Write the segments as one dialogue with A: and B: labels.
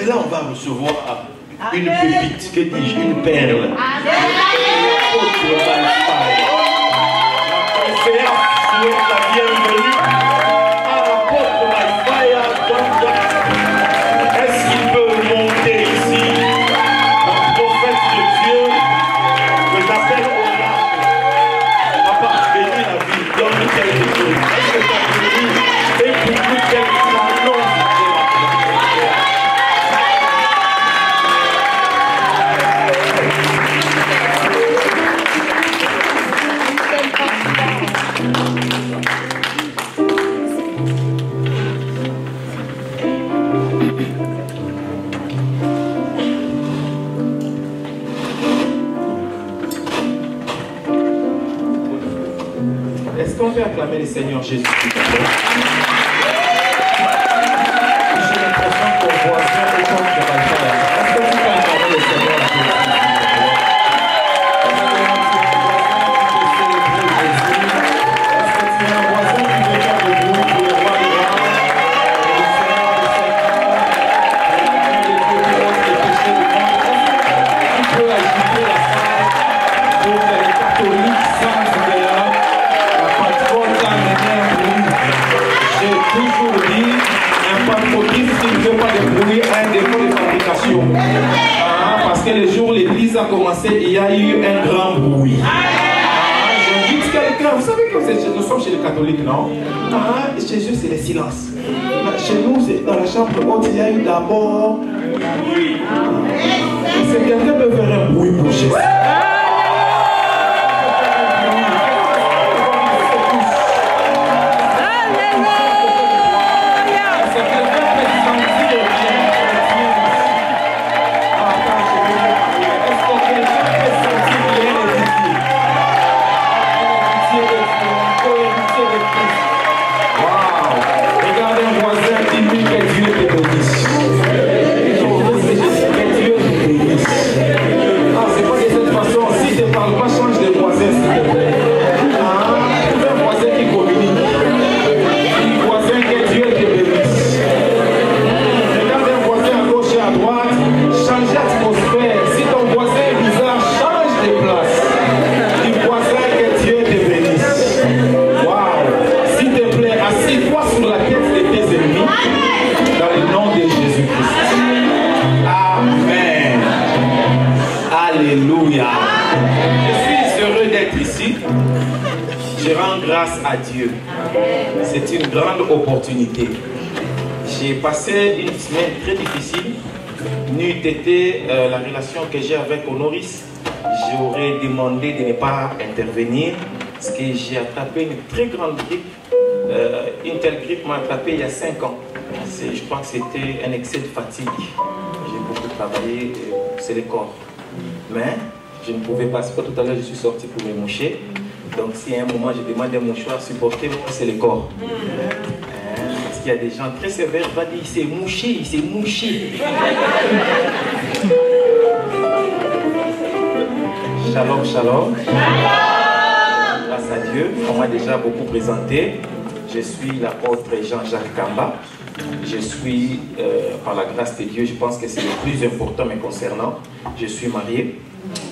A: là, on va recevoir une pépite, que dis-je, une perle. L'apôtre Wi-Fi. La souhaite la bienvenue à l'apôtre Wi-Fi. Est-ce qu'il peut monter ici? Un prophète de Dieu que j'appelle Oracle. Papa, bénis la vie, donne quelque chose. Est-ce que tu as béni? Et pour tout quelque salon. Est-ce qu'on peut acclamer le Seigneur Jésus? J'ai l'impression qu'on voit bien le temps de la joie. Est-ce que tu peux acclamer le Seigneur la parce que le jour où l'église a commencé, il y a eu un grand bruit. J'invite quelqu'un, vous savez que nous sommes chez les catholiques, non? Chez eux, c'est le silence. Chez nous, dans la chambre haute, il y a eu d'abord. C'est quelqu'un peut faire un bruit pour Jésus. À Dieu. C'est une grande opportunité. J'ai passé une semaine très difficile. N'eût été la relation que j'ai avec Honoris, j'aurais demandé de ne pas intervenir parce que j'ai attrapé une très grande grippe. Une telle grippe m'a attrapé il y a 5 ans. Je crois que c'était un excès de fatigue. J'ai beaucoup travaillé, c'est le corps. Mais je ne pouvais pas. C'est pas tout à l'heure je suis sorti pour me moucher. Donc si à un moment je demande un mouchoir, supportez-moi, c'est le corps. Parce qu'il y a des gens très sévères, va dire il s'est mouché, il s'est mouché. Shalom, shalom. Grâce à Dieu, on m'a déjà beaucoup présenté. Je suis l'apôtre Jean-Jacques Kamba. Je suis, par la grâce de Dieu, je pense que c'est le plus important me concernant. Je suis marié.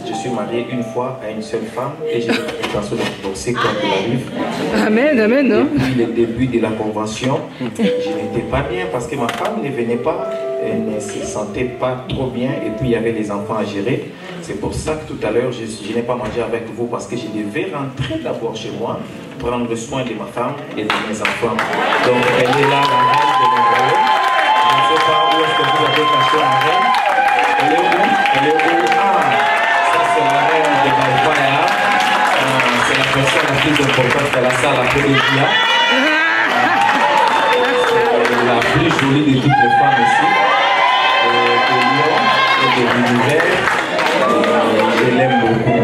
A: Je suis marié une fois à une seule femme et j'ai l'intention de divorcer quand il arrive.
B: Amen, amen, non?
A: Depuis le début de la convention, je n'étais pas bien parce que ma femme ne venait pas, elle ne se sentait pas trop bien et puis il y avait les enfants à gérer. C'est pour ça que tout à l'heure, je n'ai pas mangé avec vous parce que je devais rentrer d'abord chez moi, prendre soin de ma femme et de mes enfants. Donc elle est là, la reine de mon royaume. Je ne sais pas où est-ce que vous avez caché la reine. Elle est où? Elle est où? C'est la reine de Malvoya. C'est la personne la plus importante de la salle à Pélégia. La plus jolie de toutes les femmes ici. De Lyon et de l'univers. Je l'aime beaucoup.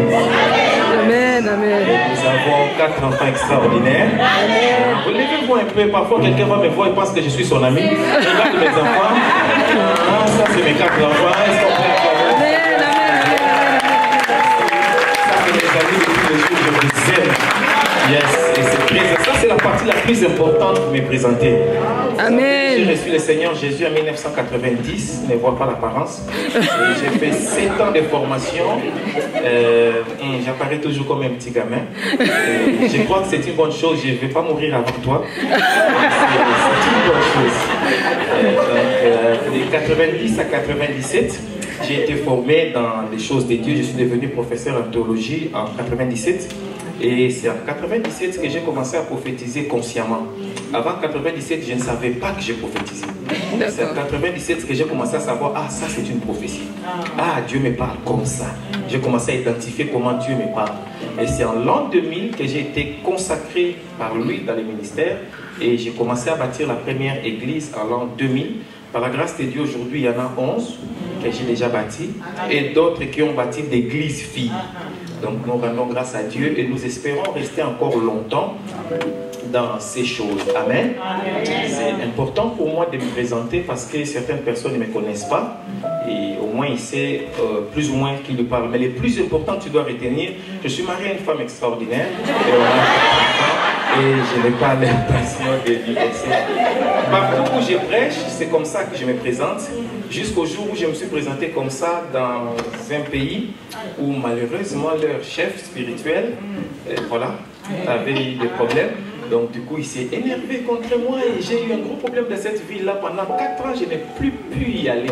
B: Amen, amen.
A: Nous avons 4 enfants extraordinaires. Vous levez-vous un peu. Parfois, quelqu'un va me voir et pense que je suis son ami. Regarde mes enfants. Ça, c'est mes 4 enfants. Est-ce qu'on peut acclamer? Yes, et ça c'est la partie la plus importante de me présenter.
B: Amen.
A: J'ai reçu le Seigneur Jésus en 1990, ne vois pas l'apparence. J'ai fait 7 ans de formation. J'apparais toujours comme un petit gamin. Je crois que c'est une bonne chose. Je ne vais pas mourir avant toi. C'est une bonne chose. De 90 à 97, j'ai été formé dans les choses de Dieu. Je suis devenu professeur en théologie en 97. Et c'est en 97 que j'ai commencé à prophétiser consciemment. Avant 97, je ne savais pas que j'ai prophétisé. C'est en 97 que j'ai commencé à savoir, ah, ça c'est une prophétie. Ah, Dieu me parle comme ça. J'ai commencé à identifier comment Dieu me parle. Et c'est en l'an 2000 que j'ai été consacré par lui dans le ministère. Et j'ai commencé à bâtir la première église en l'an 2000. Par la grâce de Dieu, aujourd'hui, il y en a 11 que j'ai déjà bâti. Et d'autres qui ont bâti d'églises filles. Donc nous rendons grâce à Dieu et nous espérons rester encore longtemps dans ces choses. Amen. C'est important pour moi de me présenter parce que certaines personnes ne me connaissent pas et au moins ils savent plus ou moins qui nous parle. Mais le plus important, tu dois retenir, je suis marié à une femme extraordinaire et je n'ai pas l'intention de divorcer. Partout où je prêche, c'est comme ça que je me présente, jusqu'au jour où je me suis présenté comme ça dans un pays où malheureusement leur chef spirituel, voilà, avait eu des problèmes. Donc du coup il s'est énervé contre moi et j'ai eu un gros problème dans cette ville-là. Pendant 4 ans, je n'ai plus pu y aller.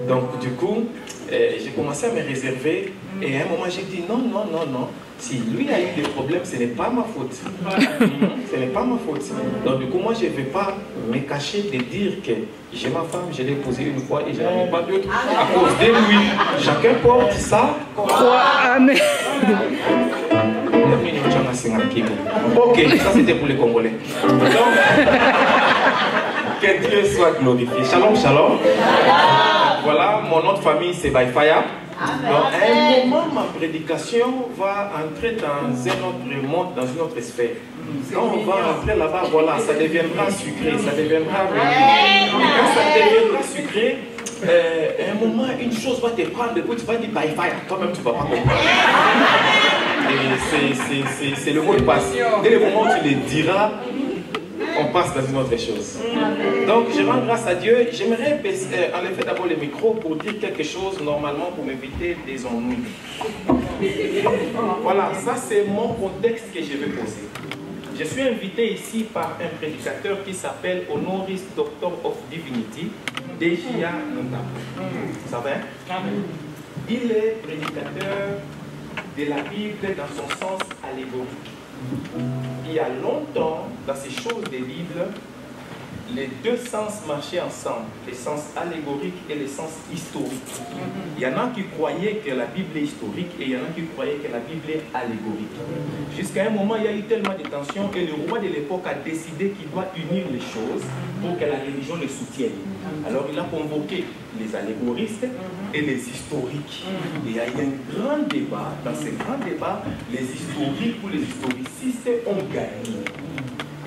A: Donc du coup, j'ai commencé à me réserver et à un moment j'ai dit non, non, non, non. Si lui a eu des problèmes, ce n'est pas ma faute. Ce n'est pas ma faute. Donc du coup, moi je ne vais pas me cacher de dire que j'ai ma femme, je l'ai épousée une fois et je n'en ai pas d'autre. À cause de lui, chacun porte ça.
B: Amen.
A: Ok, ça c'était pour les Congolais. Donc, que Dieu soit glorifié. Shalom, shalom. Voilà, mon nom de famille c'est Baifaya. Donc, à un moment, ma prédication va entrer dans un autre monde, dans une autre sphère. Quand on va rentrer là-bas, voilà, ça deviendra sucré, ça deviendra... Quand ça deviendra sucré, à un moment, une chose va te prendre, du coup, tu vas dire bye bye, toi-même tu ne vas pas comprendre. Et c'est le mot de passe. Dès le moment où tu le diras, on passe dans une autre chose. Donc, je rends grâce à Dieu. J'aimerais enlever d'abord le micro pour dire quelque chose, normalement, pour m'éviter des ennuis. Voilà, ça c'est mon contexte que je vais poser. Je suis invité ici par un prédicateur qui s'appelle Honoris Doctor of Divinity, Dejia Notable. Ça va? Il est prédicateur de la Bible dans son sens allégorique. Il y a longtemps, dans ces choses des Bibles, les deux sens marchaient ensemble, le sens allégorique et le sens historique. Il y en a qui croyaient que la Bible est historique et il y en a qui croyaient que la Bible est allégorique. Jusqu'à un moment, il y a eu tellement de tensions et le roi de l'époque a décidé qu'il doit unir les choses pour que la religion les soutienne. Alors il a convoqué les allégoristes et les historiques. Et il y a eu un grand débat. Dans ce grand débat, les historiques ou les historicistes ont gagné.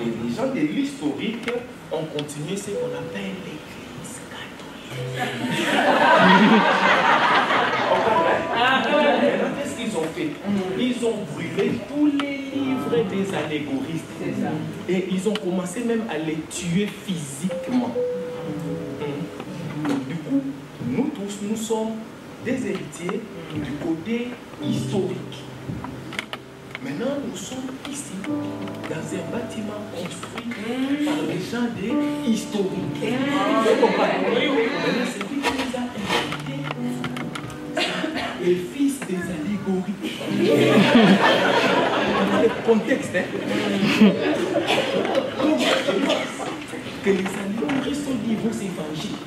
A: Et les gens de l'historique ont continué ce qu'on appelle l'église catholique. Maintenant, qu'est-ce qu'ils ont fait? Ils ont brûlé tous les livres des allégoristes. Et ils ont commencé même à les tuer physiquement. Donc, du coup, nous tous, nous sommes des héritiers du côté historique. Maintenant, nous sommes ici, dans un bâtiment construit par les gens des historiques. Vous comprenez? Maintenant, c'est lui qui nous a invités, les fils des allégories. Le contexte, hein? Que les allégories sont des veaux évangiles.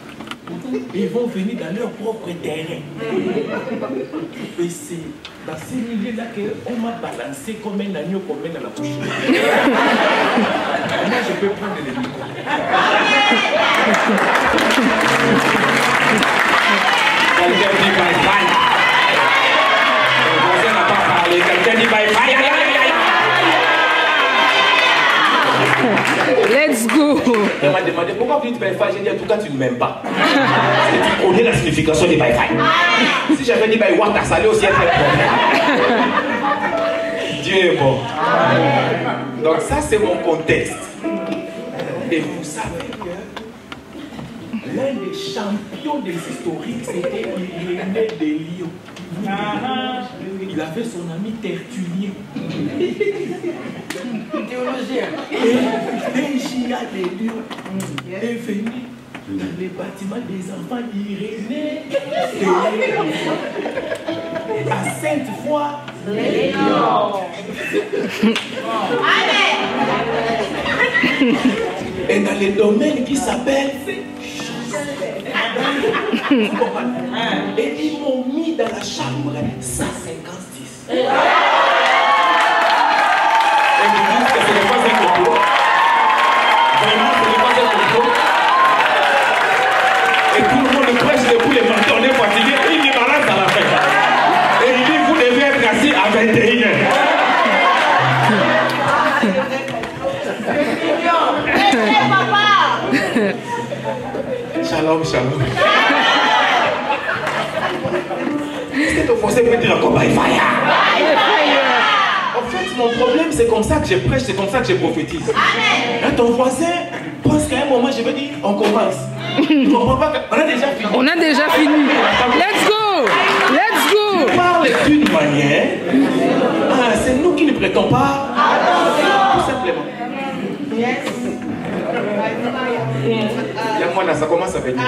A: Ils vont venir dans leur propre terrain. Et c'est dans ces milieux-là qu'on m'a balancé comme un agneau qu'on met dans la bouche. Moi, je peux prendre les micros. Quelqu'un dit bye bye. Le voisin n'a pas parlé. Quelqu'un dit bye bye.
B: Let's go.
A: Elle m'a demandé pourquoi vous dites bye-bye. J'ai dit en tout cas tu ne m'aimes pas. Parce que tu connais la signification des bye-bye. Si j'avais dit bye-bye, ça allait aussi être un problème. Dieu est bon. Donc ça c'est mon contexte. Et vous savez que
C: que l'un des champions des historiques, c'était Irénée de Lyon. Il avait son ami Tertullien. Théologien. Et J.A. de Lyon est venu dans les bâtiments des enfants d'Irénée de Lyon. À Sainte-Foy. Et dans les domaines qui s'appellent et ils m'ont mis dans la chambre 156. Et ils disent que ce n'est pas un complot. Vraiment, ce n'est pas un complot. Et tout le monde prêche debout les mentons, on est fatigué, il est malade à la fin. Et il dit, vous devez être assis à 21h. Shalom, shalom. Est-ce que ton français peut dire encore by fire? En fait, mon problème, c'est comme ça que je prêche, c'est comme ça que je prophétise. Là, ton voisin pense qu'à un moment, je vais dire, on commence. Tu comprends pas qu'on a déjà fini. On a déjà fini.
B: Let's go! Let's go!
C: Tu parles d'une manière. Ah, c'est nous qui ne prêtons pas. Tout simplement. Yes. Il y a moi là, ça commence à venir.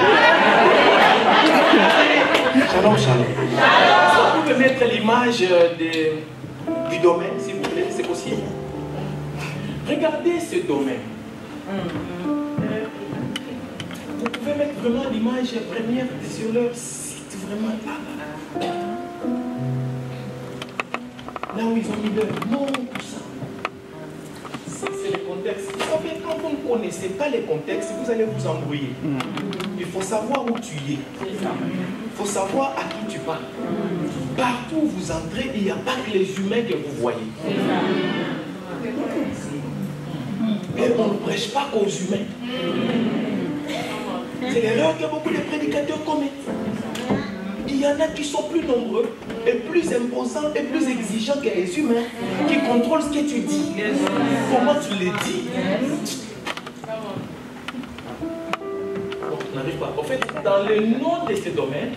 C: Shalom, shalom. Est-ce qu'on peut mettre l'image du domaine, s'il vous plaît? C'est possible? Regardez ce domaine. Vous pouvez mettre vraiment l'image première sur leur site, vraiment là. Là où ils ont mis leur nom, tout ça. Ça, c'est le contexte. Vous savez, quand vous ne connaissez pas les contextes, vous allez vous embrouiller. Il faut savoir où tu es. Il faut savoir à qui tu parles. Partout où vous entrez, il n'y a pas que les humains que vous voyez. Et on ne prêche pas qu'aux humains. C'est l'erreur que beaucoup de prédicateurs commettent. Il y en a qui sont plus nombreux et plus imposants et plus exigeants que les humains qui contrôlent ce que tu dis. Comment tu le dis? On n'arrive pas. En fait, dans le nom de ce domaine,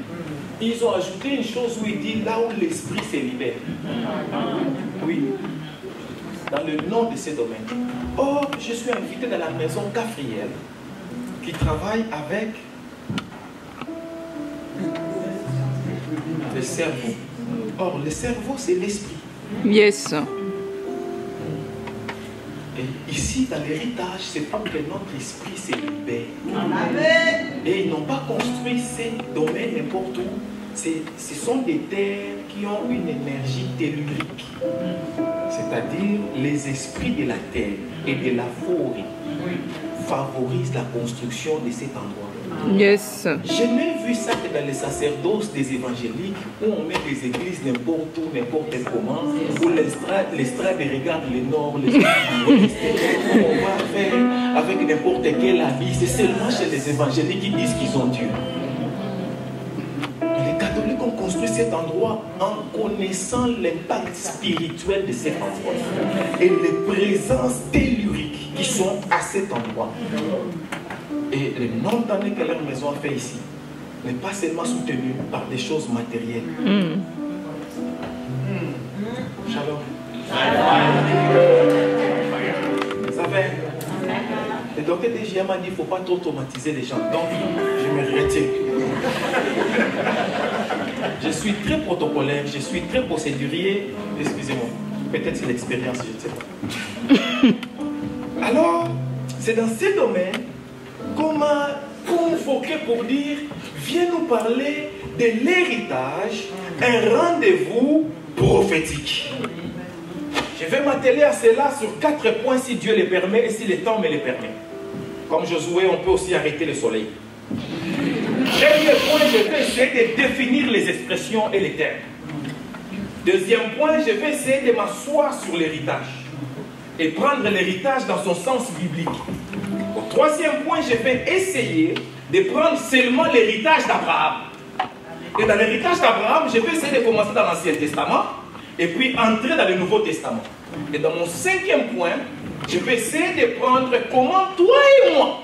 C: ils ont ajouté une chose où il dit là où l'esprit se libère. Oui. Dans le nom de ce domaine. Or, je suis invité dans la maison Gabriel qui travaille avec le cerveau. Or, le cerveau, c'est l'esprit.
B: Yes.
C: Et ici, dans l'héritage, c'est pour que notre esprit se libère. Et ils n'ont pas construit ces domaines n'importe où. Ce sont des terres qui ont une énergie tellurique. C'est-à-dire, les esprits de la terre et de la forêt favorisent la construction de cet endroit.
B: Yes.
C: Je n'ai vu ça que dans les sacerdoces des évangéliques où on met des églises n'importe où, n'importe comment, où l'estrade regarde le nord, l'ouest, où on va faire avec n'importe quel habit. C'est seulement chez les évangéliques qui disent qu'ils ont Dieu. Les catholiques ont construit cet endroit en connaissant l'impact spirituel de cet endroit et les présences telluriques qui sont à cet endroit. Et le nombre d'années que leur maison a fait ici n'est pas seulement soutenu par des choses matérielles. Shalom. Vous savez, le docteur DGM a dit qu'il ne faut pas trop traumatiser les gens. Donc, je me retire. Je suis très protocolaire, je suis très procédurier. Excusez-moi, peut-être c'est l'expérience, je ne sais pas. Alors, c'est dans ces domaines qu'on m'a convoqué pour dire, viens nous parler de l'héritage, un rendez-vous prophétique. Je vais m'atteler à cela sur 4 points si Dieu le permet et si le temps me le permet. Comme Josué, on peut aussi arrêter le soleil. Premier point, je vais essayer de définir les expressions et les termes. Deuxième point, je vais essayer de m'asseoir sur l'héritage et prendre l'héritage dans son sens biblique. Au troisième point, je vais essayer de prendre seulement l'héritage d'Abraham. Et dans l'héritage d'Abraham, je vais essayer de commencer dans l'Ancien Testament et puis entrer dans le Nouveau Testament. Et dans mon 5e point, je vais essayer de prendre comment toi et moi,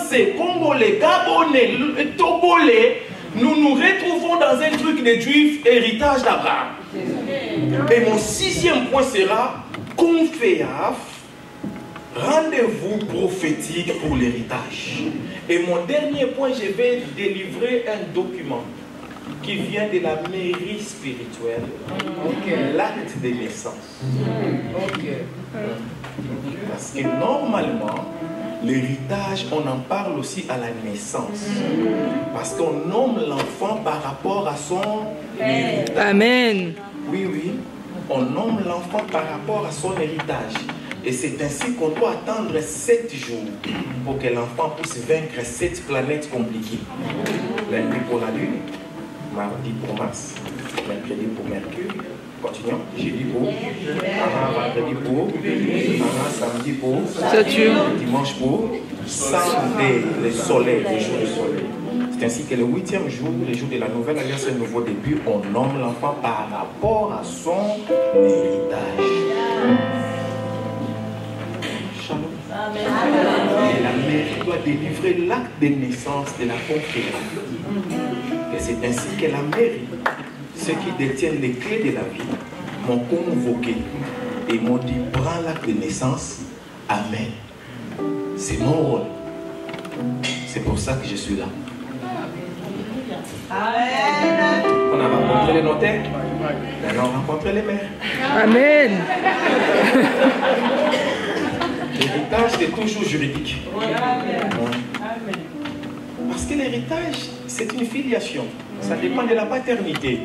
C: Français, Congolais, Gabonais, Togolais, nous nous retrouvons dans un truc de juifs, héritage d'Abraham. Et mon 6e point sera Conféaf, rendez-vous prophétique pour l'héritage. Et mon dernier point, je vais délivrer un document qui vient de la mairie spirituelle, l'acte de naissance. Parce que normalement, l'héritage, on en parle aussi à la naissance. Parce qu'on nomme l'enfant par rapport à son héritage.
B: Amen.
C: Oui, oui. On nomme l'enfant par rapport à son héritage. Et c'est ainsi qu'on doit attendre 7 jours pour que l'enfant puisse vaincre 7 planètes compliquées. Lundi pour la Lune, mardi pour Mars, mercredi pour Mercure. Continuons. Jeudi pour vendredi pour samedi pour
B: Saturne,
C: dimanche pour Sunday, le soleil, le jour du soleil. C'est ainsi que le 8e jour, le jour de la nouvelle alliance, un nouveau début, on nomme l'enfant par rapport à son héritage. Shalom. Et la mairie doit délivrer l'acte de naissance de la conférence. Et c'est ainsi que la mairie, ceux qui détiennent les clés de la vie, m'ont convoqué et m'ont dit, prends l'acte de naissance. Amen. C'est mon rôle. C'est pour ça que je suis là.
D: Amen.
C: On a rencontré les notaires, maintenant on rencontre les maires.
B: Amen.
C: L'héritage, c'est toujours juridique. Parce que l'héritage, c'est une filiation. Ça dépend de la paternité.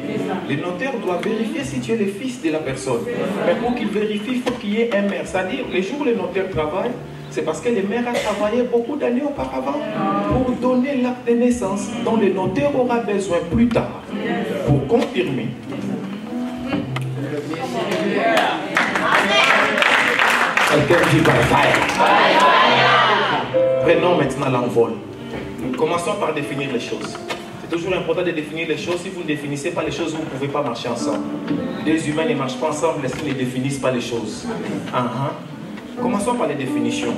C: Le notaire doit vérifier si tu es le fils de la personne. Mais pour qu'il vérifie, il faut qu'il y ait un maire. C'est-à-dire, les jours où le notaire travaille, c'est parce que le maire a travaillé beaucoup d'années auparavant pour donner l'acte de naissance dont le notaire aura besoin plus tard pour confirmer. Quelqu'un dit bye bye. Prenons maintenant l'envol. Commençons par définir les choses. C'est toujours important de définir les choses. Si vous ne définissez pas les choses, vous ne pouvez pas marcher ensemble. Deux humains ne marchent pas ensemble s'ils ne définissent pas les choses. Commençons par les définitions.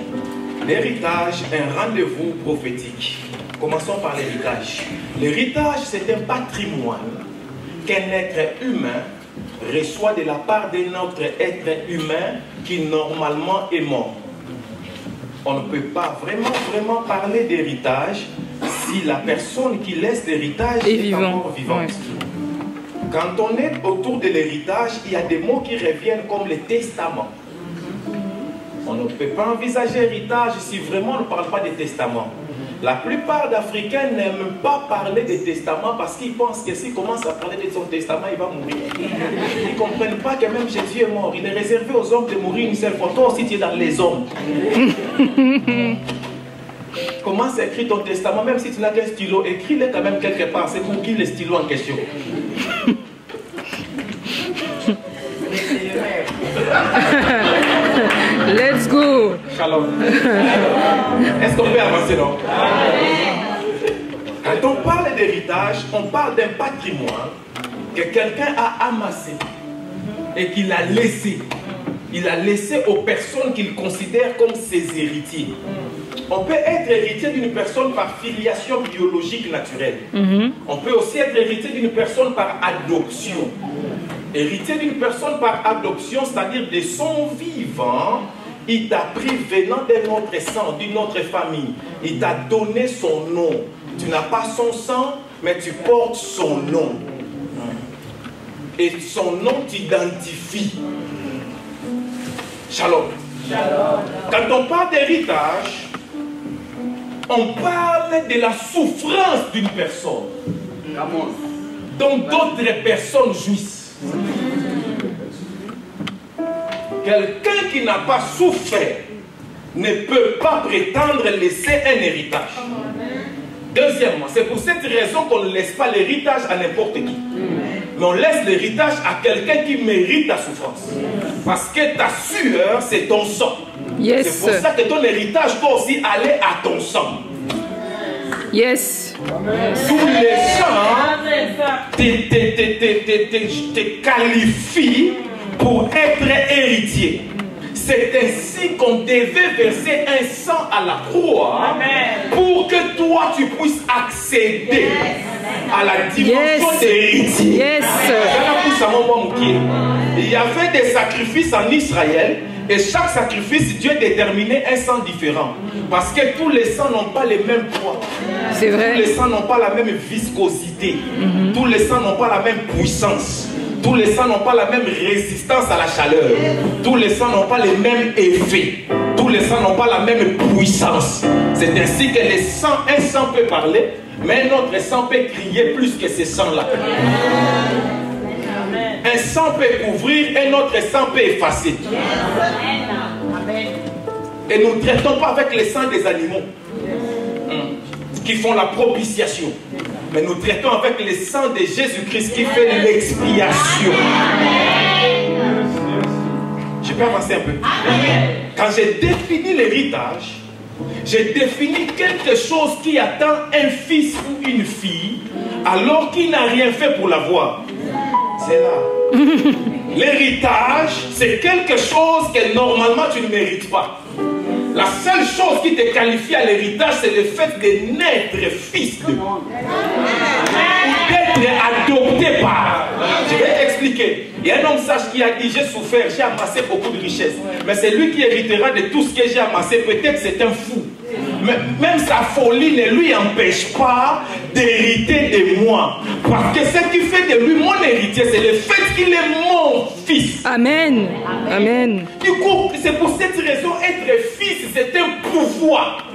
C: L'héritage, un rendez-vous prophétique. Commençons par l'héritage. L'héritage, c'est un patrimoine qu'un être humain reçoit de la part d'un autre être humain qui normalement est mort. On ne peut pas vraiment parler d'héritage si la personne qui laisse l'héritage est encore vivante. Ouais. Quand on est autour de l'héritage, il y a des mots qui reviennent comme le testament. On ne peut pas envisager l'héritage si vraiment on ne parle pas de testament. La plupart d'Africains n'aiment pas parler de testament parce qu'ils pensent que s'ils commencent à parler de son testament, il va mourir. Ils ne comprennent pas que même Jésus est mort. Il est réservé aux hommes de mourir une seule fois. Toi aussi, tu es dans les hommes. Commence à écrire ton testament, même si tu n'as qu'un stylo, écris-le quand même quelque part. C'est pour qui le stylo en question?
B: Let's go.
C: Shalom. Est-ce qu'on peut avancer, non? Quand on parle d'héritage, on parle d'un patrimoine que quelqu'un a amassé et qu'il a laissé. Il a laissé aux personnes qu'il considère comme ses héritiers. On peut être héritier d'une personne par filiation biologique naturelle. On peut aussi être héritier d'une personne par adoption. Héritier d'une personne par adoption, c'est-à-dire de son vivant, il t'a pris venant d'un autre sang, d'une autre famille. Il t'a donné son nom. Tu n'as pas son sang, mais tu portes son nom. Et son nom t'identifie. Shalom. Shalom. Quand on parle d'héritage, on parle de la souffrance d'une personne dont d'autres personnes jouissent. Quelqu'un qui n'a pas souffert ne peut pas prétendre laisser un héritage. Deuxièmement, c'est pour cette raison qu'on ne laisse pas l'héritage à n'importe qui. Mais on laisse l'héritage à quelqu'un qui mérite ta souffrance. Parce que ta sueur, c'est ton sang.
B: Yes.
C: C'est pour ça que ton héritage doit aussi aller à ton sang.
B: Yes.
C: Tous les gens te qualifient pour être héritier. C'est ainsi qu'on devait verser un sang à la croix pour
A: toi tu puisses accéder à la dimension d'héritier.
B: Yes.
A: Il y avait des sacrifices en Israël et chaque sacrifice, Dieu déterminait un sang différent. Parce que tous les sangs n'ont pas les mêmes poids.
B: C'est vrai.
A: Tous les sangs n'ont pas la même viscosité. Tous les sangs n'ont pas la même puissance. Tous les sangs n'ont pas la même résistance à la chaleur. Tous les sangs n'ont pas les mêmes effets. Tous les sangs n'ont pas la même puissance. C'est ainsi que les sangs, un sang peut parler, mais un autre sang peut crier plus que ces sangs-là. Un sang peut couvrir, un autre sang peut effacer. Et nous ne traitons pas avec les sangs des animaux qui font la propitiation. Mais nous traitons avec le sang de Jésus-Christ qui fait l'expiation. Je peux avancer un peu. Quand j'ai défini l'héritage, j'ai défini quelque chose qui attend un fils ou une fille alors qu'il n'a rien fait pour l'avoir. C'est là. L'héritage, c'est quelque chose que normalement tu ne mérites pas. La seule chose qui te qualifie à l'héritage, c'est le fait de naître fils de Dieu. Ou d'être adopté par. Je vais t'expliquer. Il y a un homme sage qui a dit, j'ai souffert, j'ai amassé beaucoup de richesses. Mais c'est lui qui héritera de tout ce que j'ai amassé. Peut-être c'est un fou. Mais même sa folie ne lui empêche pas d'hériter de moi. Parce que ce qui fait de lui mon héritier, c'est le fait qu'il est mon fils.
B: Amen. Amen.
A: Du coup, c'est pour cette raison, être fils, c'est un pouvoir.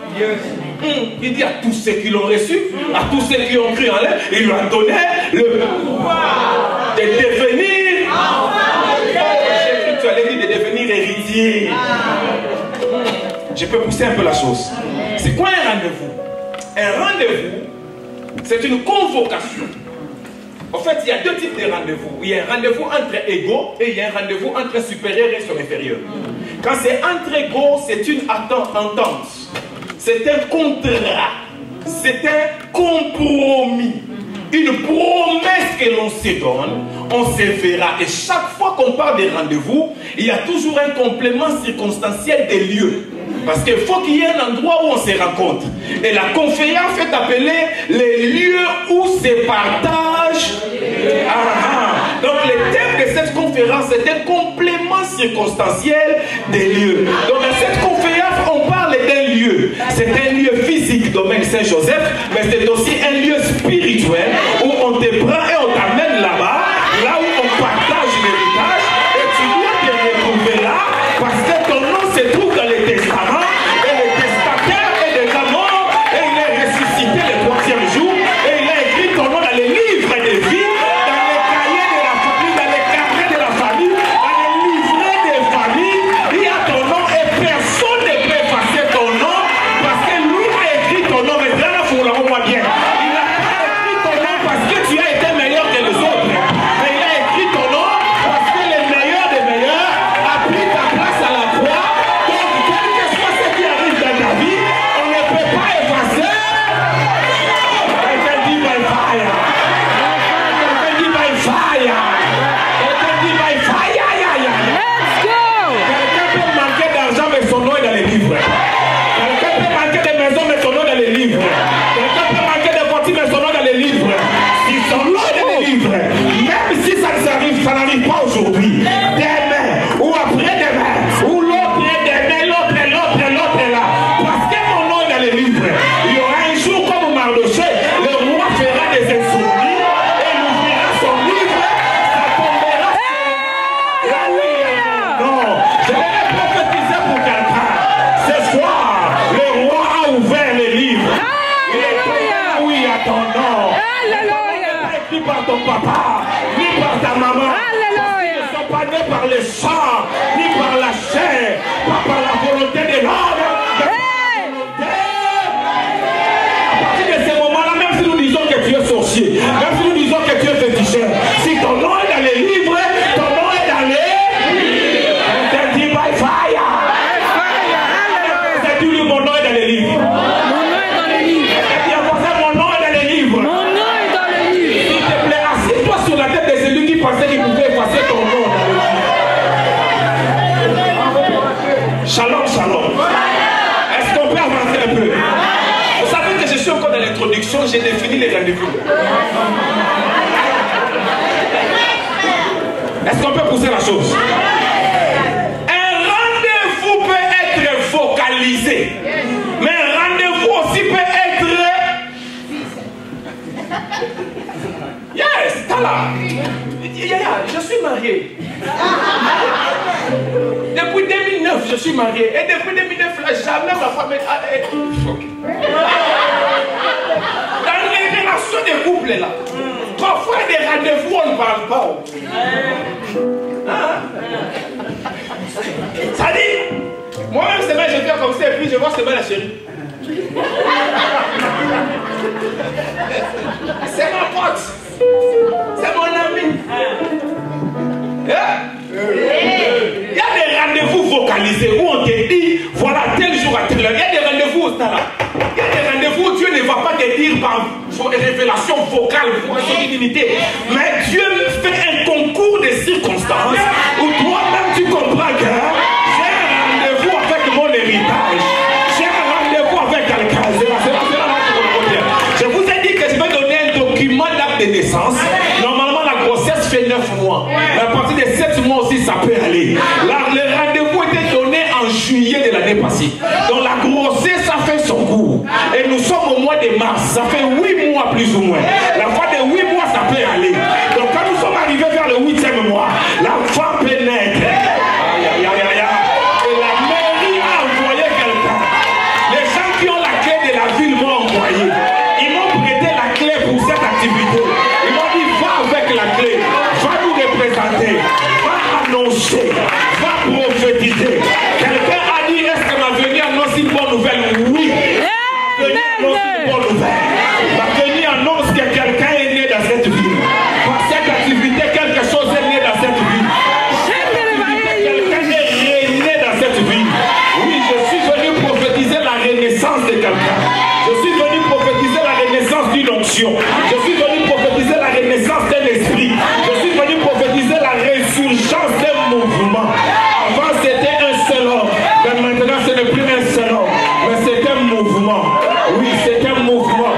A: Il dit à tous ceux qui l'ont reçu, à tous ceux qui ont cru en lui, il lui a donné le pouvoir de devenir enfant de Dieu. J'ai cru que tu allais dire de devenir héritier. Je peux pousser un peu la chose. C'est quoi un rendez-vous? Un rendez-vous, c'est une convocation. En fait, il y a deux types de rendez-vous. Il y a un rendez-vous entre égaux et il y a un rendez-vous entre supérieur et son inférieur. Quand c'est entre égaux, c'est une entente. C'est un contrat. C'est un compromis. Une promesse que l'on se donne, on se verra. Et chaque fois qu'on parle des rendez-vous, il y a toujours un complément circonstanciel des lieux. Parce qu'il faut qu'il y ait un endroit où on se rencontre. Et la conférence fait appeler les lieux où se partagent. Donc le thème de cette conférence, c'est un complément circonstanciel des lieux. Donc dans cette conférence, on parle d'un lieu. C'est un lieu physique, domaine Saint-Joseph, mais c'est aussi un lieu spirituel où on te prend et on t'amène là-bas, là où on partage l'héritage, et tu dois te retrouver là, parce que ton nom se trouve dans le testament, et le testataire est déjà mort, et il est ressuscité le troisième jour, et il a écrit ton nom dans les livres de vie, dans les cahiers de la famille, dans les carnets de la famille, dans les livrets des familles, il y a ton nom, et personne ne peut effacer ton nom, parce que lui a écrit ton nom, mais là, il faut l'avoir bien. Il n'a pas écrit ton nom parce que tu as été meilleur que les autres, mais il a écrit ton nom parce que le meilleur des meilleurs a pris ta place à la croix. Donc, quel que soit ce qui arrive dans ta vie, on ne peut pas effacer. Quelqu'un dit by fire. Quelqu'un dit by fire. Quelqu'un dit by fire.
B: Let's go.
A: Quelqu'un peut manquer d'argent, mais son nom est dans les livres. Quelqu'un peut manquer de maison, mais son nom est dans les livres. Quelqu'un peut manquer de voiture, mais son nom est dans les livres. Si son nom est dans les livres, même si ça n'arrive pas aujourd'hui, demain, ou après-demain, ou l'autre est demain, l'autre est là. Parce que mon nom est dans les livres. Il y aura un jour comme Mardochée, le roi fera des insoumis et il ouvrira son livre, ça tombera sur non, je vais prophétiser pour quelqu'un. Ce soir, le roi a ouvert les livres. Il est tombé, oui, à ton nom.
B: Alléluia.
A: Écrit par ton papa, ni par ta maman.
B: Alléluia.
A: Ils ne sont pas nés par le sang, ni par la chair, pas par la volonté de l'homme. À partir de ce moment-là, même si nous disons que tu es sorcier, même si nous disons que tu es féticheur, si ton nom est dans les livres, ton nom est dans les livres. On dit by fire. C'est tout mon nom est dans les livres.
B: Mon nom est dans les livres.
A: Et bien, mon nom est dans les livres.
B: Mon nom est dans les livres.
A: S'il te plaît, assieds-toi sur la tête de celui qui pensait qu'il pouvait effacer ton nom dans le livre. Shalom, shalom. j'ai défini les rendez-vous. Est-ce qu'on peut pousser la chose? Un rendez-vous peut être focalisé, mais un rendez-vous aussi peut être... Yes, t'as là. Je suis marié. Depuis 2009, je suis marié. Et depuis 2009, là, jamais ma femme est... Dans les relations de couple, là, parfois des rendez-vous, on ne parle pas. Ça dit, moi-même, c'est vrai, je fais comme ça, et puis je vois c'est mal la chérie. C'est ma pote. C'est mon ami. Il y a des rendez-vous vocalisés où on te dit, voilà tel jour à telle heure. Il y a des rendez-vous au stade. Il y a des rendez-vous où Dieu ne va pas te dire par révélation vocale, pour son divinité. Mais Dieu fait un concours de circonstances où toi-même tu comprends que j'ai un rendez-vous avec mon héritage. J'ai un rendez-vous avec quelqu'un. Je vous ai dit que je vais donner un document d'acte de naissance. Normalement, la grossesse fait 9 mois. Mais à partir de 7 mois aussi, ça peut aller. Là, le rendez-vous était donné en juillet de l'année passée. Donc la grossesse, ça fait son cours. Et nous sommes au mois de mars. Ça fait 8 mois plus ou moins. La fin de 8 mois, ça peut aller. Donc quand nous sommes arrivés vers le 8e mois, la femme peut naître. Aïe, aïe, aïe, aïe. Et la mairie a envoyé quelqu'un. Les gens qui ont la clé de la ville m'ont envoyé. Ils m'ont prêté la clé pour cette activité. Ils m'ont dit, va avec la clé, va nous représenter, va annoncer, va prophétiser. Quelqu'un a dit, est-ce que ma venue annonce une bonne nouvelle? Oui. Ma venue annonce une bonne nouvelle. Ma venue annonce que quelqu'un est né dans cette ville. Par cette activité, quelque chose est né dans cette ville. Quelqu'un est né dans cette ville. Oui, je suis venu prophétiser la renaissance de quelqu'un. Je suis venu prophétiser la renaissance d'une onction. Je suis venu prophétiser la renaissance d'un esprit. Je suis venu prophétiser la résurgence d'un mouvement. Avant c'était un seul homme, mais maintenant ce n'est plus un seul homme, mais c'est un mouvement. Oui, c'est un mouvement.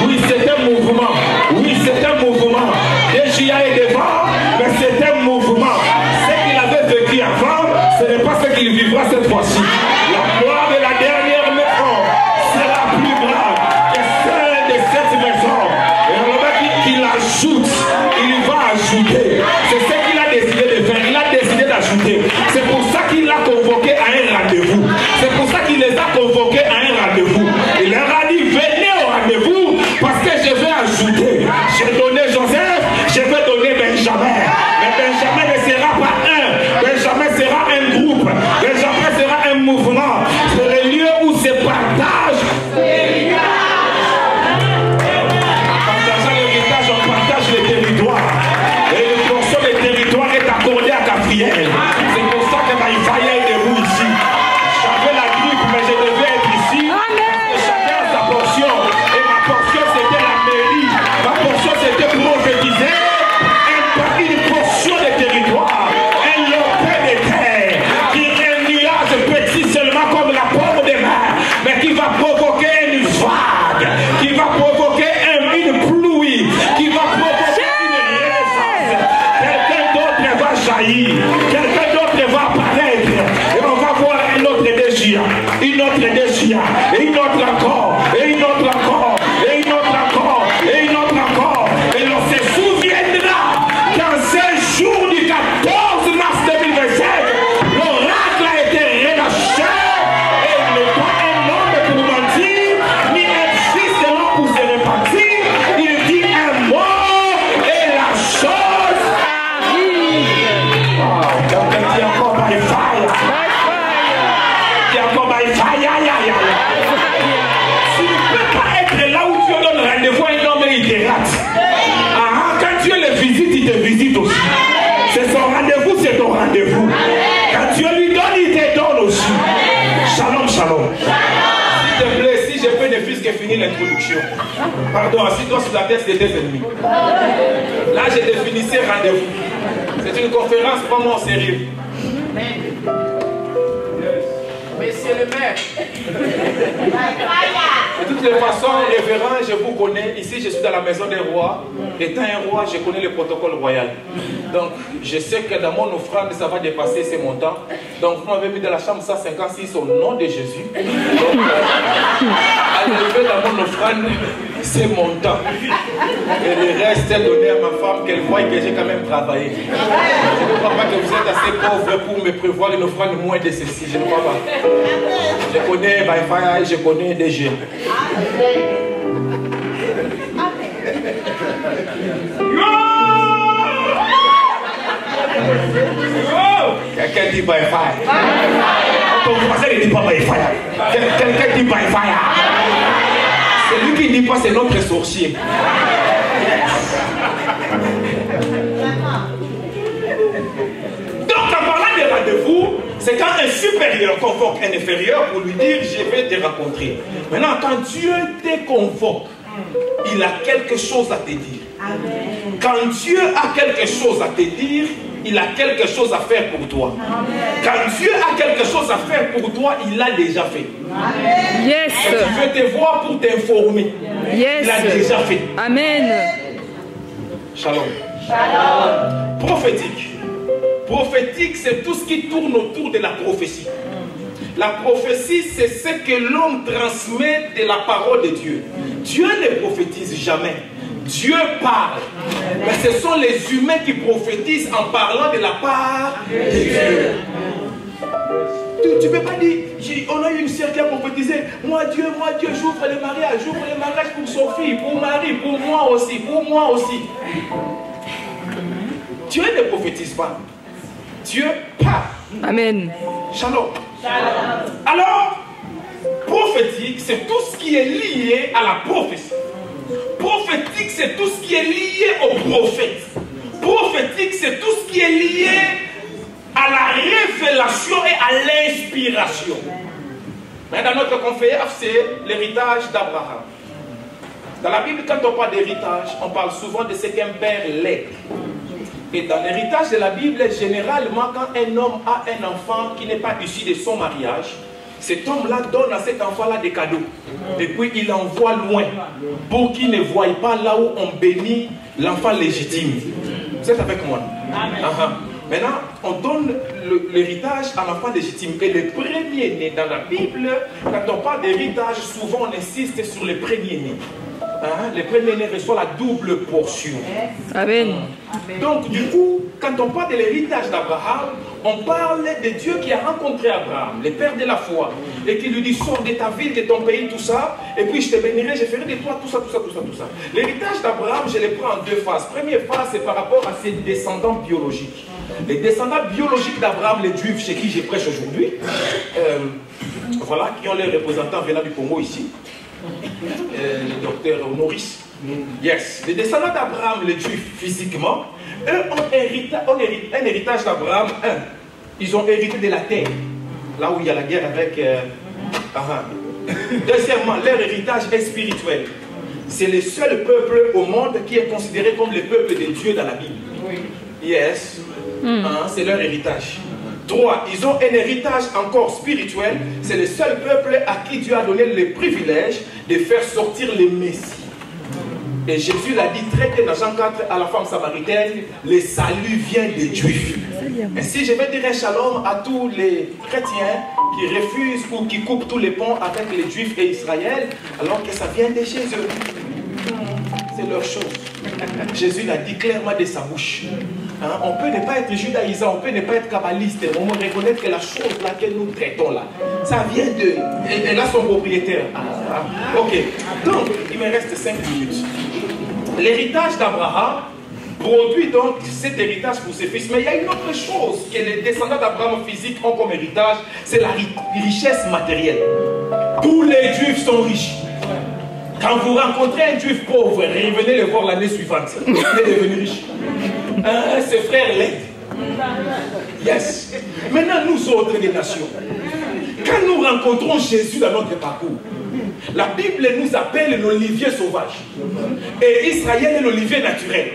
A: Oui, c'est un mouvement. Oui, c'est un mouvement. DJA est devant, mais c'est un mouvement. Ce qu'il avait vécu avant, ce n'est pas ce qu'il vivra cette fois-ci. La gloire de la dernière maison sera plus grande que celle de cette maison. Et on va dire qu'il ajoute, il va ajouter. C'est ce qu'il a décidé de faire. Il a décidé d'ajouter. C'est pour ça qu'il l'a convoqué à un rendez-vous. C'est pour ça qu'il les a convoqués à un rendez-vous. Il leur a dit, venez au rendez-vous parce que je vais ajouter. J'ai donné Joseph, je vais donner Benjamin. Mais Benjamin ne sera pas un. Benjamin sera un groupe. Benjamin sera un mouvement. C'est le lieu où se partage. En partageant l'héritage, on partage les territoires. Et une portion des territoires est accordée à Gabriel. C'est pour ça que Maïfaïa est debout ici. J'avais la grippe, mais je devais être ici. Parce que chacun a sa portion. Et ma portion, c'était la mairie. Ma portion, c'était prophétiser. Une portion des territoires. Un lopin de terre. Qui est un nuage petit seulement comme la pomme de mer. Mais qui va provoquer une vague. Qui va provoquer une pluie. Qui va provoquer une renaissance. Quelqu'un d'autre va jaillir. Quelqu'un d'autre va apparaître. Et on va voir un autre DJA. Une autre DJA. Et une autre encore. Et une autre encore. Et une autre encore. Et une autre encore. Et l'on se souviendra qu'en ce jour du 14 mars 2025, l'oracle a été relâché. Et il n'est pas un homme pour mentir, ni un fils de l'homme pour se repentir. Il dit un mot et la chose arrive. Quelqu'un dit encore by fire. Dit encore by fire. Tu ne peux pas être là où Dieu donne rendez-vous à un homme et il te rate. Quand Dieu le visite, il te visite aussi. C'est son rendez-vous, c'est ton rendez-vous. Quand Dieu lui donne, il te donne aussi. Shalom, shalom. S'il te plaît, si je peux ne plus que finir l'introduction. Pardon, assis-toi sur la tête de tes ennemis. Là, j'ai définissé rendez-vous. C'est une conférence, pas moi au sérieux. Messieurs le maire. De toutes les façons, révérend, je vous connais. Ici, je suis dans la maison des rois. Étant un roi, je connais le protocole royal. Donc, je sais que dans mon offrande, ça va dépasser ces montants. Donc, vous m'avez mis dans la chambre 156 au nom de Jésus. Donc, à lever dans mon offrande ces montants. Et le reste est donné à ma femme, qu'elle voie que j'ai quand même travaillé. Je ne crois pas que vous êtes assez pauvre pour me prévoir une offrande moins de ceci. Je ne crois pas. Je connais Wi-Fi, je connais des jeunes. Quelqu'un dit Wi-Fi. Donc vous pensez qu'il ne dit pas Wi-Fi. Quelqu'un dit Wi-Fi. C'est lui qui ne dit pas, c'est notre sorcier. Donc en parlant de rendez-vous, c'est quand un supérieur convoque un inférieur pour lui dire je vais te rencontrer. Maintenant, quand Dieu te convoque, il a quelque chose à te dire. Amen. Quand Dieu a quelque chose à te dire, il a quelque chose à faire pour toi. Amen. Quand Dieu a quelque chose à faire pour toi, il l'a déjà fait. Amen.
B: Yes.
A: Et tu veux te voir pour t'informer.
B: Yes.
A: Il l'a déjà fait.
B: Amen.
A: Shalom.
B: Shalom.
A: Prophétique. Prophétique, c'est tout ce qui tourne autour de la prophétie. La prophétie, c'est ce que l'homme transmet de la parole de Dieu. Dieu ne prophétise jamais. Dieu parle. Mais ce sont les humains qui prophétisent en parlant de la part de Dieu. Tu ne peux pas dire, on a eu une sœur qui a prophétisé, moi Dieu, j'ouvre le mariage pour Sophie, pour Marie, pour moi aussi, Dieu ne prophétise pas. Dieu parle.
B: Amen.
A: Shalom. Alors, prophétique, c'est tout ce qui est lié à la prophétie. Prophétique, c'est tout ce qui est lié au prophète. Prophétique, c'est tout ce qui est lié à la révélation et à l'inspiration. Mais dans notre conférence, c'est l'héritage d'Abraham. Dans la Bible, quand on parle d'héritage, on parle souvent de ce qu'un père lègue. Et dans l'héritage de la Bible, généralement, quand un homme a un enfant qui n'est pas issu de son mariage, cet homme-là donne à cet enfant-là des cadeaux. Et puis il l'envoie loin pour qu'il ne voie pas là où on bénit l'enfant légitime. Vous êtes avec moi? Maintenant, on donne l'héritage à l'enfant légitime. Et le premier-né dans la Bible, quand on parle d'héritage, souvent on insiste sur le premier-né. Le premier-né reçoit la double portion.
B: Amen.
A: Donc du coup, quand on parle de l'héritage d'Abraham, on parle de Dieu qui a rencontré Abraham, le père de la foi, et qui lui dit sors de ta ville, de ton pays, tout ça, et puis je te bénirai, je ferai de toi tout ça. L'héritage d'Abraham, je le prends en deux phases. Première phase, c'est par rapport à ses descendants biologiques. Les descendants biologiques d'Abraham, les Juifs chez qui je prêche aujourd'hui, voilà, qui ont les représentants venant du Congo ici. Le docteur Maurice. Yes. Les descendants d'Abraham, les Juifs, physiquement, eux ont un héritage d'Abraham. Ils ont hérité de la terre, là où il y a la guerre avec. Deuxièmement, leur héritage est spirituel. C'est le seul peuple au monde qui est considéré comme le peuple de Dieu dans la Bible. Yes. C'est leur héritage. 3. Ils ont un héritage encore spirituel. C'est le seul peuple à qui Dieu a donné le privilège de faire sortir les messies. Et Jésus l'a dit très clair dans Jean 4 à la femme samaritaine, le salut vient des Juifs. Ainsi, je vais dire un shalom à tous les chrétiens qui refusent ou qui coupent tous les ponts avec les Juifs et Israël, alors que ça vient de chez eux. C'est leur chose. Jésus l'a dit clairement de sa bouche. On peut ne pas être judaïsant, on peut ne pas être kabbaliste, mais on peut reconnaître que la chose là que nous traitons là, ça vient de... Et là, son propriétaire. Ok. Donc, il me reste 5 minutes. L'héritage d'Abraham produit donc cet héritage pour ses fils. Mais il y a une autre chose que les descendants d'Abraham physique ont comme héritage, c'est la richesse matérielle. Tous les Juifs sont riches. Quand vous rencontrez un Juif pauvre, revenez le voir l'année suivante. Il est devenu riche. Ses frères l'aident. Yes. Maintenant, nous autres des nations, quand nous rencontrons Jésus dans notre parcours, la Bible nous appelle l'olivier sauvage. Et Israël est l'olivier naturel.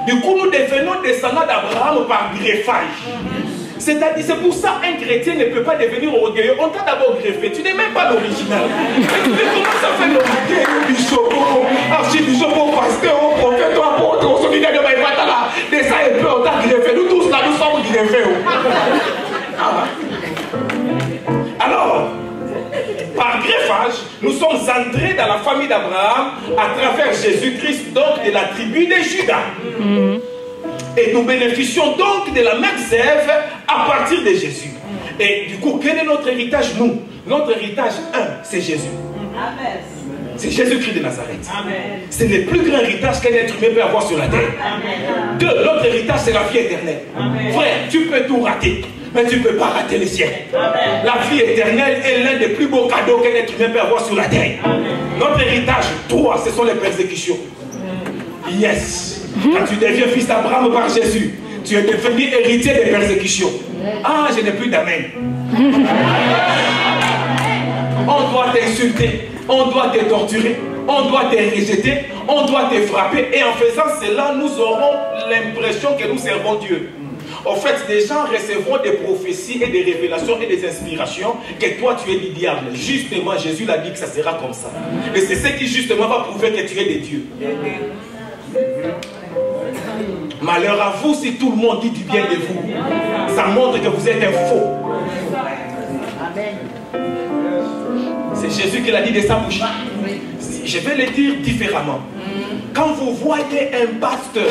A: Du coup, nous devenons descendants d'Abraham par greffage.
C: C'est-à-dire, c'est pour ça qu'un chrétien ne peut pas devenir orgueilleux. On t'a d'abord greffé, tu n'es même pas l'original. Mais comment ça fait l'orgueilleux, bishop, archibishop, pasteur, prophète, apôtre, on se dit, de ça et peu, on t'a greffé. Nous tous là, nous sommes greffés. Alors, par greffage, nous sommes entrés dans la famille d'Abraham à travers Jésus-Christ, donc de la tribu de Juda. Et nous bénéficions donc de la même sève à partir de Jésus. Et du coup, quel est notre héritage, nous? Notre héritage, c'est Jésus. C'est Jésus-Christ de Nazareth. C'est le plus grand héritage qu'un être humain peut avoir sur la terre. Deux, notre héritage, c'est la vie éternelle. Frère, tu peux tout rater, mais tu ne peux pas rater le ciel. La vie éternelle est l'un des plus beaux cadeaux qu'un être humain peut avoir sur la terre. Notre héritage, trois, ce sont les persécutions. Yes. Quand tu deviens fils d'Abraham par Jésus, tu es devenu héritier des persécutions. Ah, je n'ai plus d'amen. On doit t'insulter, on doit te torturer, on doit te rejeter, on doit te frapper. Et en faisant cela, nous aurons l'impression que nous servons Dieu. En fait, des gens recevront des prophéties et des révélations et des inspirations que toi tu es du diable. Justement, Jésus l'a dit que ça sera comme ça. Et c'est ce qui justement va prouver que tu es de Dieu. Malheur à vous si tout le monde dit du bien de vous. Ça montre que vous êtes un faux. C'est Jésus qui l'a dit de sa bouche. Je vais le dire différemment. Quand vous voyez un pasteur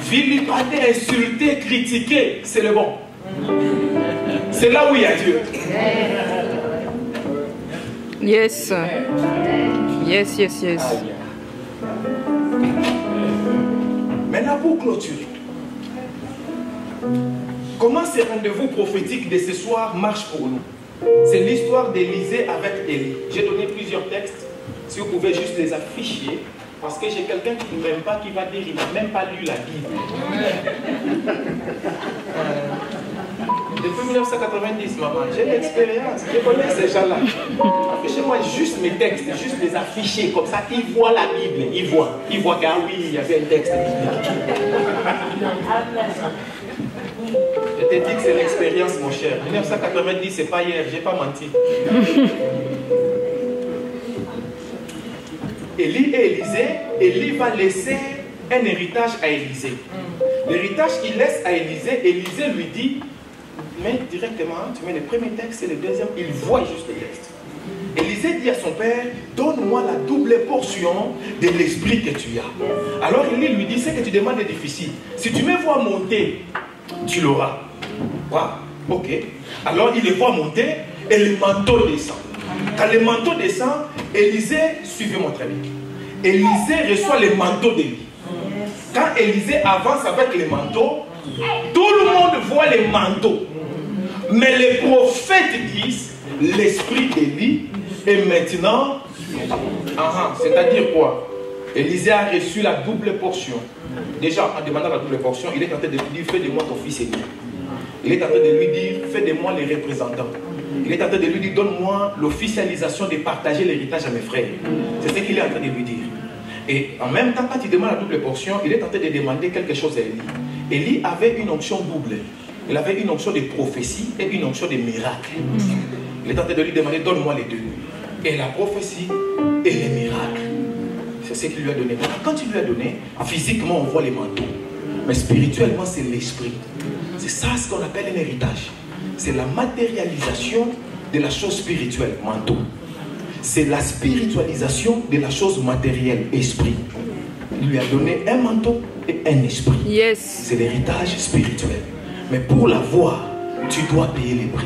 C: vilipender, insulter, critiquer, c'est le bon. C'est là où il y a Dieu.
B: Yes. Yes, yes, yes.
C: Maintenant, pour clôturer, comment ce rendez-vous prophétique de ce soir marche pour nous? C'est l'histoire d'Élisée avec Élie. J'ai donné plusieurs textes, si vous pouvez juste les afficher, parce que j'ai quelqu'un qui ne m'aime pas, qui va dire qu'il n'a même pas lu la Bible. Depuis 1990, maman, j'ai l'expérience, je connais ces gens-là. Affichez-moi juste mes textes, juste les afficher, comme ça, ils voient la Bible, ils voient que, ah oui, il y avait un texte biblique. Je t'ai dit que c'est l'expérience, mon cher. 1990, c'est pas hier, j'ai pas menti. Élie et Élisée, Élie va laisser un héritage à Élisée. L'héritage qu'il laisse à Élisée, Élisée lui dit, mais directement, tu mets le premier texte et le deuxième, il voit juste le texte. Élisée dit à son père, donne-moi la double portion de l'esprit que tu as. Alors Élie lui dit, ce que tu demandes est difficile. Si tu me vois monter, tu l'auras. Wow. Ok. Alors il le voit monter et le manteau descend. Quand le manteau descend, Élisée, suivez-moi très bien. Élisée reçoit le manteau d'Élie. Quand Élisée avance avec le manteau, tout le monde voit le manteau. Mais les prophètes disent, l'esprit d'Élie est maintenant. C'est-à-dire quoi? Élisée a reçu la double portion. Déjà, en demandant la double portion, il est en train de lui dire, fais de moi ton fils aîné. Il est en train de lui dire, fais de moi les représentants. Il est en train de lui dire, donne-moi l'officialisation de partager l'héritage à mes frères. C'est ce qu'il est en train de lui dire. Et en même temps, quand il demande la double portion, il est en train de demander quelque chose à Élie. Élie avait une onction double. Il avait une onction de prophétie et une onction de miracle. Il est en train de lui demander, donne-moi les deux. Et la prophétie et les miracles. C'est ce qu'il lui a donné. Quand il lui a donné, physiquement on voit les manteaux. Mais spirituellement c'est l'esprit. C'est ça ce qu'on appelle un héritage. C'est la matérialisation de la chose spirituelle, manteau. C'est la spiritualisation de la chose matérielle, esprit. Il lui a donné un manteau et un esprit.
B: Yes.
C: C'est l'héritage spirituel. Mais pour l'avoir, tu dois payer les prix.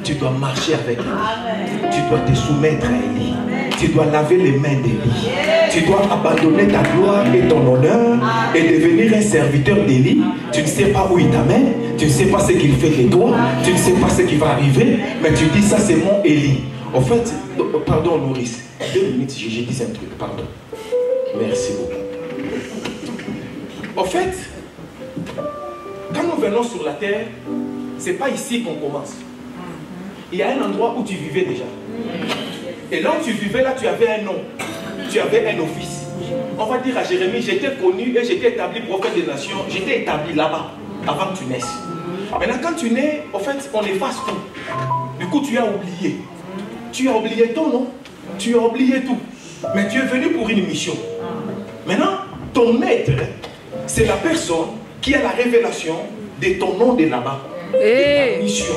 C: Tu dois marcher avec Élie. Tu dois te soumettre à Élie. Tu dois laver les mains d'Élie. Tu dois abandonner ta gloire et ton honneur et devenir un serviteur d'Élie. Tu ne sais pas où il t'amène. Tu ne sais pas ce qu'il fait de toi. Tu ne sais pas ce qui va arriver. Mais tu dis, ça c'est mon Élie. En fait, pardon Maurice, 2 minutes, j'ai dit un truc, pardon. Merci beaucoup. En fait, quand nous venons sur la terre, c'est pas ici qu'on commence. Il y a un endroit où tu vivais déjà. Et là où tu vivais, là tu avais un nom. Tu avais un office. On va dire à Jérémie, j'étais connu et j'étais établi prophète des nations. J'étais établi là-bas, avant que tu naisses. Maintenant, quand tu nais, en fait, on efface tout. Du coup, tu as oublié. Tu as oublié ton nom. Tu as oublié tout. Mais tu es venu pour une mission. Maintenant, ton maître, c'est la personne qui a la révélation de ton nom de là-bas. De ta mission.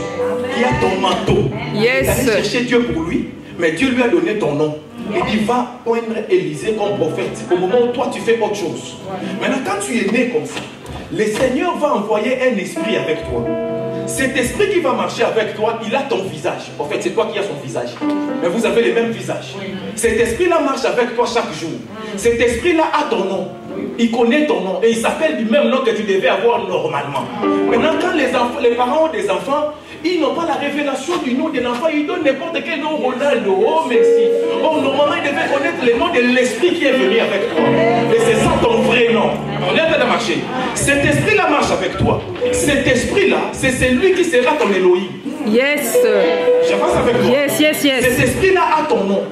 C: Qui a ton manteau.
B: Yes.
C: Tu allais chercher Dieu pour lui, mais Dieu lui a donné ton nom. Et il va poindre Élisée comme prophète au moment où toi tu fais autre chose. Maintenant, quand tu es né comme ça, le Seigneur va envoyer un esprit avec toi. Cet esprit qui va marcher avec toi, il a ton visage. En fait, c'est toi qui as son visage. Mais vous avez le même visage. Cet esprit-là marche avec toi chaque jour. Cet esprit-là a ton nom. Il connaît ton nom. Et il s'appelle du même nom que tu devais avoir normalement. Maintenant, quand les parents ont des enfants, ils n'ont pas la révélation du nom de l'enfant. Ils donnent n'importe quel nom. Ronaldo, oh Messi. Oh, normalement, ils devaient connaître le nom de l'esprit qui est venu avec toi. Et c'est ça ton vrai nom. On est en train de marcher. Cet esprit-là marche avec toi. Cet esprit-là, c'est celui qui sera ton Elohim.
B: Yes.
C: Je passe avec toi.
B: Yes, yes, yes.
C: Cet esprit-là a ton nom.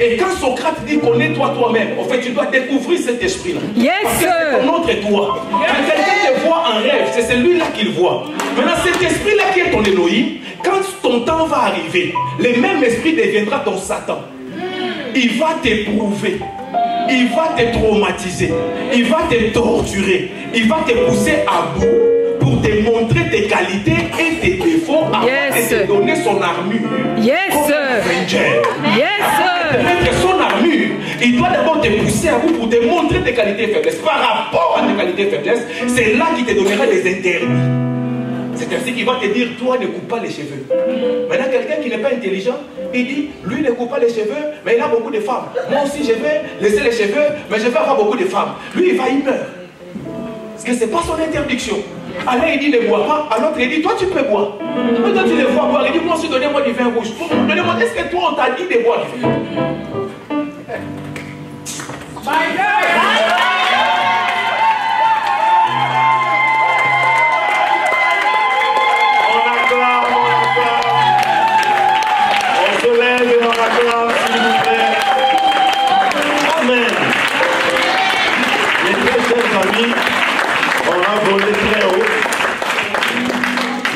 C: Et quand Socrate dit connais-toi toi-même, en fait, tu dois découvrir cet esprit-là.
B: Yes.
C: Parce que c'est ton autre toi. Quand quelqu'un te voit en rêve, c'est celui-là qu'il voit. Maintenant, cet esprit-là qui est ton Elohim, quand ton temps va arriver, le même esprit deviendra ton Satan. Il va t'éprouver. Il va te traumatiser. Il va te torturer. Il va te pousser à bout pour te montrer tes qualités et tes défauts avant de te donner son armure.
B: Yes. Yes.
C: De mettre son armure, il doit d'abord te pousser à bout pour te montrer tes qualités et faiblesses. Par rapport à tes qualités et faiblesses, c'est là qu'il te donnera des interdits. C'est ainsi qu'il va te dire, toi ne coupe pas les cheveux. Maintenant, quelqu'un qui n'est pas intelligent, il dit, lui ne coupe pas les cheveux, mais il a beaucoup de femmes. Moi aussi, je vais laisser les cheveux, mais je vais avoir beaucoup de femmes. Lui, il meurt. Parce que ce n'est pas son interdiction. Alors il dit ne bois pas, à l'autre il dit toi tu peux boire. Mais toi tu le vois boire, il dit moi aussi donnez-moi du vin rouge. Donnez-moi, est-ce que toi on t'a dit de boire du vin? On acclame, on se lève et on acclame s'il vous plaît. Amen. Les très chers amis, on a volé très haut.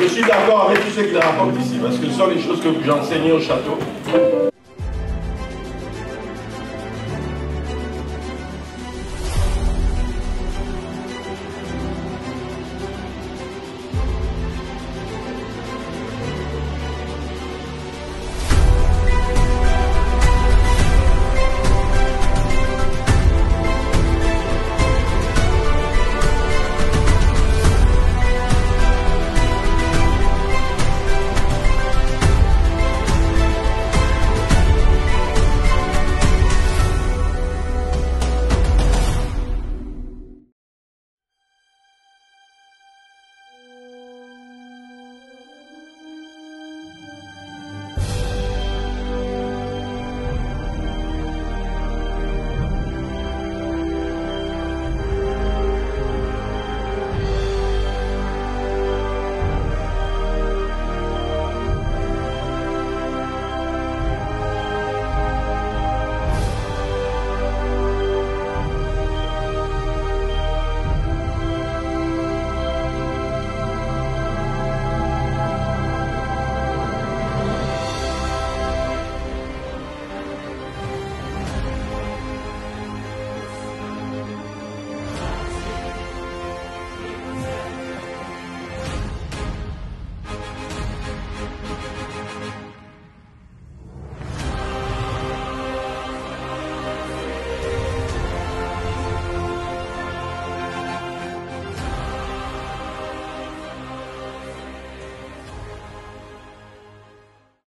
C: Je suis d'accord avec tout ce qu'il raconte ici, parce que ce sont les choses que j'ai enseignées au château.